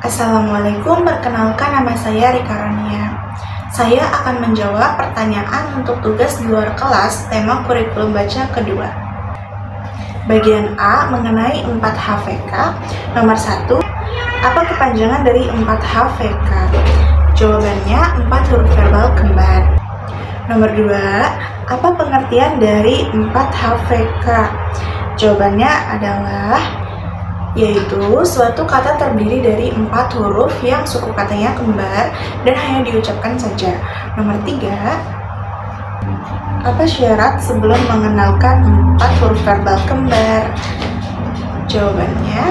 Assalamualaikum, perkenalkan nama saya Rika Rania. Saya akan menjawab pertanyaan untuk tugas di luar kelas tema kurikulum baca kedua. Bagian A mengenai 4HVK. Nomor 1, apa kepanjangan dari 4HVK? Jawabannya 4 huruf verbal kembar. Nomor 2, apa pengertian dari 4HVK? Jawabannya adalah yaitu suatu kata terdiri dari 4 huruf yang suku katanya kembar dan hanya diucapkan saja. Nomor 3, apa syarat sebelum mengenalkan 4 huruf verbal kembar? Jawabannya,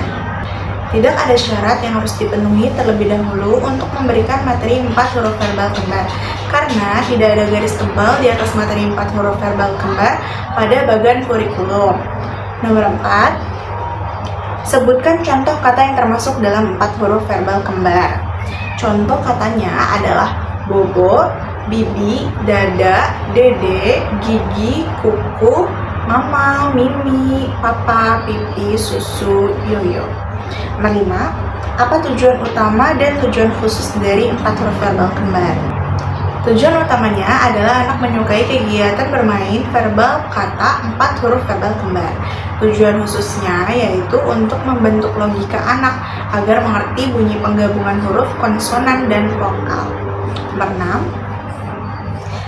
tidak ada syarat yang harus dipenuhi terlebih dahulu untuk memberikan materi 4 huruf verbal kembar, karena tidak ada garis tebal di atas materi 4 huruf verbal kembar pada bagian kurikulum. Nomor 4, sebutkan contoh kata yang termasuk dalam 4 huruf verbal kembar. Contoh katanya adalah bobo, bibi, dada, dede, gigi, kuku, mama, mimi, papa, pipi, susu, yoyo. Nomor 5, apa tujuan utama dan tujuan khusus dari 4 huruf verbal kembar? Tujuan utamanya adalah anak menyukai kegiatan bermain verbal kata 4 huruf verbal kembar. Tujuan khususnya yaitu untuk membentuk logika anak agar mengerti bunyi penggabungan huruf konsonan dan vokal. Nomor 6,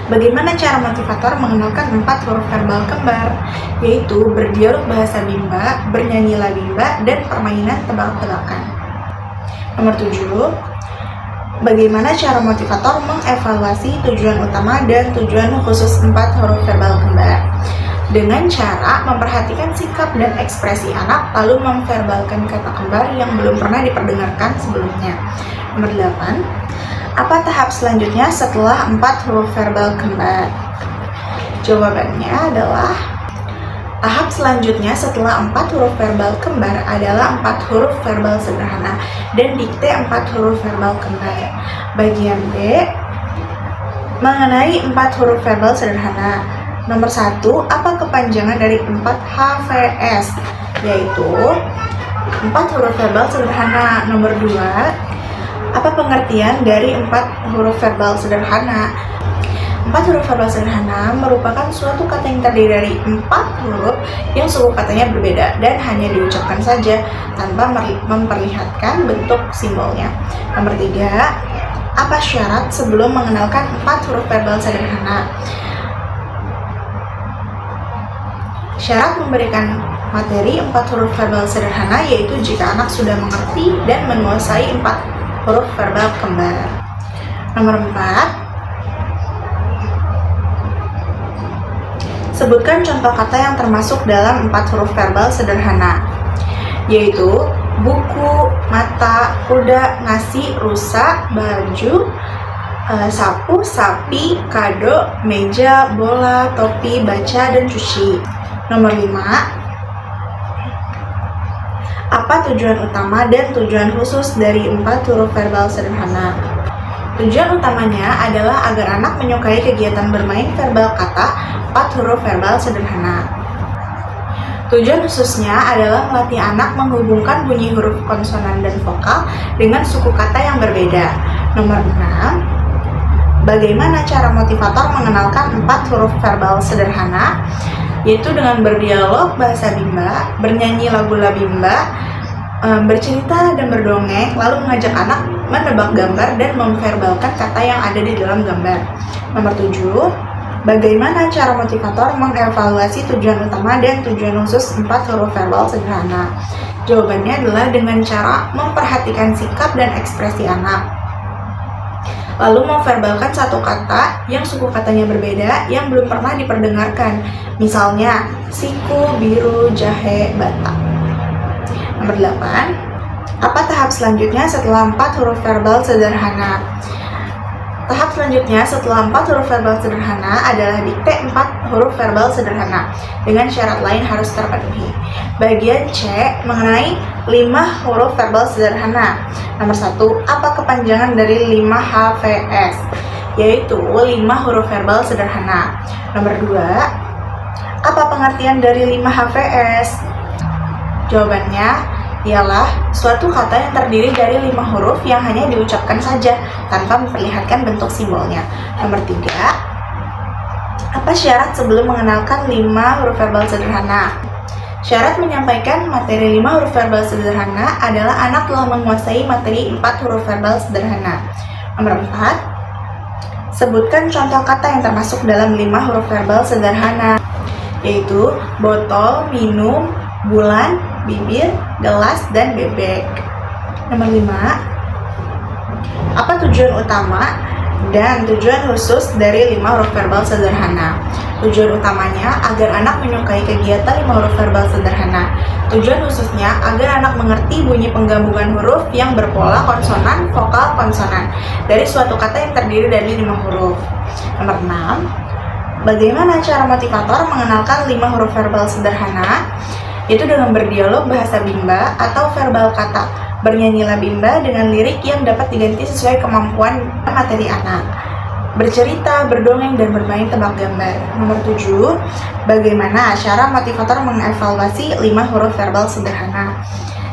bagaimana cara motivator mengenalkan 4 huruf verbal kembar? Yaitu berdialog bahasa Bimba, bernyanyi labimba, dan permainan tebak-tebakan. Nomor 7, bagaimana cara motivator mengevaluasi tujuan utama dan tujuan khusus 4 huruf verbal kembar? Dengan cara memperhatikan sikap dan ekspresi anak, lalu memverbalkan kata kembar yang belum pernah diperdengarkan sebelumnya. Nomor 8, apa tahap selanjutnya setelah 4 huruf verbal kembar? Jawabannya adalah tahap selanjutnya setelah 4 huruf verbal kembar adalah 4 huruf verbal sederhana dan dikte 4 huruf verbal kembar. Bagian B mengenai 4 huruf verbal sederhana. Nomor 1, apa kepanjangan dari 4HVS? Yaitu 4 huruf verbal sederhana. Nomor 2, apa pengertian dari 4 huruf verbal sederhana? 4 huruf verbal sederhana merupakan suatu kata yang terdiri dari 4 huruf yang suku katanya berbeda dan hanya diucapkan saja tanpa memperlihatkan bentuk simbolnya. Nomor 3, apa syarat sebelum mengenalkan 4 huruf verbal sederhana? Syarat memberikan materi 4 huruf verbal sederhana yaitu jika anak sudah mengerti dan menguasai 4 huruf verbal kembar. Nomor 4, sebutkan contoh kata yang termasuk dalam 4 huruf verbal sederhana, yaitu buku, mata, kuda, nasi, rusa, baju, sapu, sapi, kado, meja, bola, topi, baca, dan cuci. Nomor 5, apa tujuan utama dan tujuan khusus dari 4 huruf verbal sederhana? Tujuan utamanya adalah agar anak menyukai kegiatan bermain verbal kata 4 huruf verbal sederhana. Tujuan khususnya adalah melatih anak menghubungkan bunyi huruf konsonan dan vokal dengan suku kata yang berbeda. Nomor 6, bagaimana cara motivator mengenalkan 4 huruf verbal sederhana? Yaitu dengan berdialog bahasa Bimba, bernyanyi lagu labimba, bercerita dan berdongeng, lalu mengajak anak menebak gambar dan memverbalkan kata yang ada di dalam gambar. Nomor 7, bagaimana cara motivator mengevaluasi tujuan utama dan tujuan khusus 4 huruf verbal sederhana? Jawabannya adalah dengan cara memperhatikan sikap dan ekspresi anak, lalu memverbalkan satu kata yang suku katanya berbeda yang belum pernah diperdengarkan, misalnya siku, biru, jahe, bata. Nomor 8, apa tahap selanjutnya setelah 4 huruf verbal sederhana? Tahap selanjutnya setelah 4 huruf verbal sederhana adalah dikte 4 huruf verbal sederhana dengan syarat lain harus terpenuhi. Bagian C mengenai 5 huruf verbal sederhana. Nomor 1, apa kepanjangan dari 5HVS? Yaitu 5 huruf verbal sederhana. Nomor 2, apa pengertian dari 5HVS? Jawabannya, ialah suatu kata yang terdiri dari 5 huruf yang hanya diucapkan saja tanpa memperlihatkan bentuk simbolnya. Nomor 3, apa syarat sebelum mengenalkan 5 huruf verbal sederhana? Syarat menyampaikan materi 5 huruf verbal sederhana adalah anak telah menguasai materi 4 huruf verbal sederhana. Nomor 4, sebutkan contoh kata yang termasuk dalam 5 huruf verbal sederhana, yaitu botol, minum, bulan, bibir, gelas, dan bebek. Nomor 5, apa tujuan utama dan tujuan khusus dari 5 huruf verbal sederhana? Tujuan utamanya agar anak menyukai kegiatan 5 huruf verbal sederhana. Tujuan khususnya agar anak mengerti bunyi penggabungan huruf yang berpola konsonan, vokal, konsonan dari suatu kata yang terdiri dari 5 huruf. Nomor 6, bagaimana cara motivator mengenalkan 5 huruf verbal sederhana? Yaitu dengan berdialog bahasa bimba atau verbal kata. Bernyanyilah bimba dengan lirik yang dapat diganti sesuai kemampuan materi anak. Bercerita, berdongeng, dan bermain tebak gambar. Nomor 7, bagaimana cara motivator mengevaluasi 5 huruf verbal sederhana?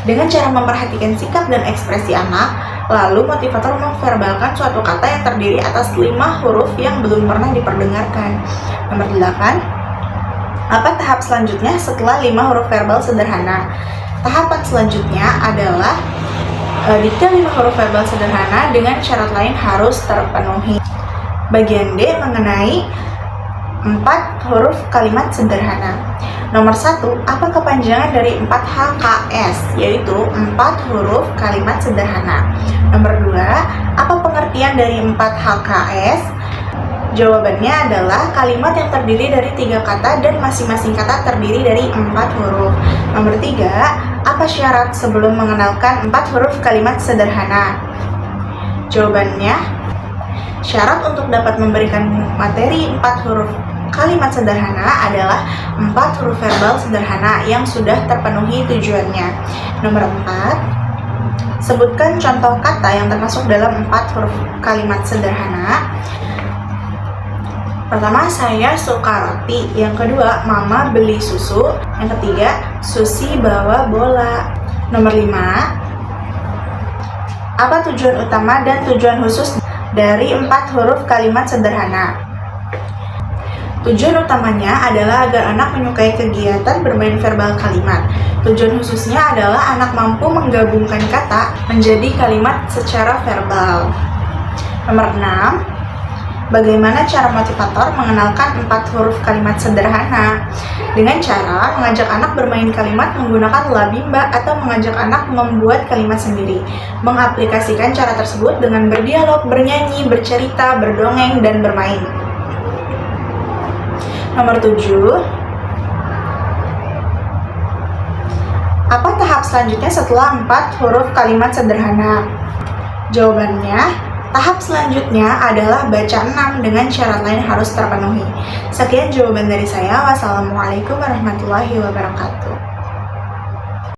Dengan cara memperhatikan sikap dan ekspresi anak, lalu motivator memverbalkan suatu kata yang terdiri atas 5 huruf yang belum pernah diperdengarkan. Nomor 8, apa tahap selanjutnya setelah 5 huruf verbal sederhana? Tahapan selanjutnya adalah dikte 5 huruf verbal sederhana dengan syarat lain harus terpenuhi. Bagian D mengenai 4 huruf kalimat sederhana. Nomor 1, apa kepanjangan dari 4 HKS, yaitu 4 huruf kalimat sederhana. Nomor 2, apa pengertian dari 4 HKS? Jawabannya adalah kalimat yang terdiri dari 3 kata dan masing-masing kata terdiri dari 4 huruf. Nomor 3, apa syarat sebelum mengenalkan 4 huruf kalimat sederhana? Jawabannya, syarat untuk dapat memberikan materi 4 huruf kalimat sederhana adalah 4 huruf verbal sederhana yang sudah terpenuhi tujuannya. Nomor 4, sebutkan contoh kata yang termasuk dalam 4 huruf kalimat sederhana. Pertama, saya suka roti. Yang kedua, mama beli susu. Yang ketiga, Susi bawa bola. Nomor 5, apa tujuan utama dan tujuan khusus dari 4 huruf kalimat sederhana? Tujuan utamanya adalah agar anak menyukai kegiatan bermain verbal kalimat. Tujuan khususnya adalah anak mampu menggabungkan kata menjadi kalimat secara verbal. Nomor 6, bagaimana cara motivator mengenalkan 4 huruf kalimat sederhana? Dengan cara mengajak anak bermain kalimat menggunakan labimba atau mengajak anak membuat kalimat sendiri. Mengaplikasikan cara tersebut dengan berdialog, bernyanyi, bercerita, berdongeng, dan bermain. Nomor 7, apa tahap selanjutnya setelah 4 huruf kalimat sederhana? Jawabannya, tahap selanjutnya adalah baca 6 dengan syarat lain harus terpenuhi. Sekian jawaban dari saya. Wassalamualaikum warahmatullahi wabarakatuh.